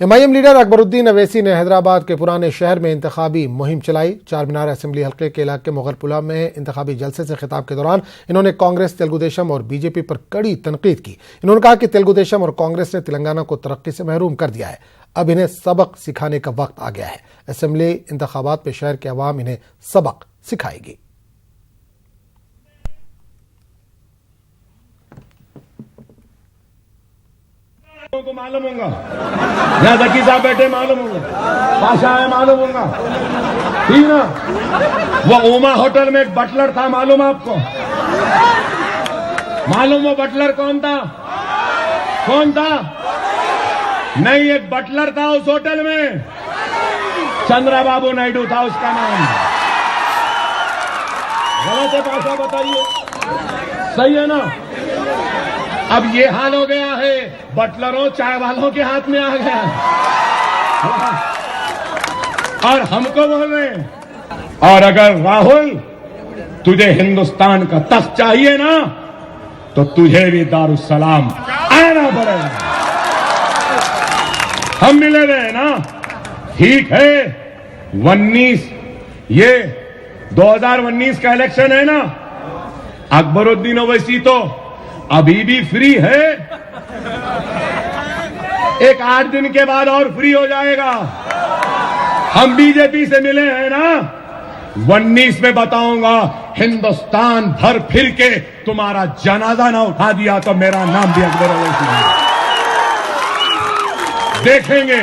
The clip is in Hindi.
एमआईएम लीडर अकबरुद्दीन अवैसी ने हैदराबाद के पुराने शहर में इंतखाबी मुहिम चलाई। चार मीनार असेंबली हल्के के इलाके मुगलपुरा में इंतखाबी जलसे से खिताब के दौरान इन्होंने कांग्रेस, तेलुगु देशम और बीजेपी पर कड़ी तनकीद की। इन्होंने कहा कि तेलुगु देशम और कांग्रेस ने तेलंगाना को तरक्की से महरूम कर दिया है। अब इन्हें सबक सिखाने का वक्त आ गया है। असेंबली इंतखाबात में शहर के अवाम इन्हें सबक सिखाएगी। को मालूम होगा, यहाँ जकी साहब बैठे मालूम होगा, पाशा है मालूम होगा, ठीक ना। वो ओमा होटल में एक बटलर था, मालूम आपको? मालूम वो बटलर कौन था? कौन था? नहीं, एक बटलर था उस होटल में, चंद्रबाबू नायडू था उसका नाम। गलत है पाशा, बताइए, सही है ना? अब ये हाल हो गया है, बटलरों चाय वालों के हाथ में आ गया और हमको बोल रहे हैं। और अगर राहुल तुझे हिंदुस्तान का तख्त चाहिए ना, तो तुझे भी दारुस्सलाम आना पड़ेगा। हम मिले हुए ना, ठीक है। 2019 का इलेक्शन है ना, अकबरुद्दीन ओवैसी तो अभी भी फ्री है, एक 8 दिन के बाद और फ्री हो जाएगा। हम बीजेपी से मिले हैं ना, 19 में बताऊंगा, हिंदुस्तान भर फिर के तुम्हारा जनाजा ना उठा दिया तो मेरा नाम भी अकबर ओवैसी देखेंगे।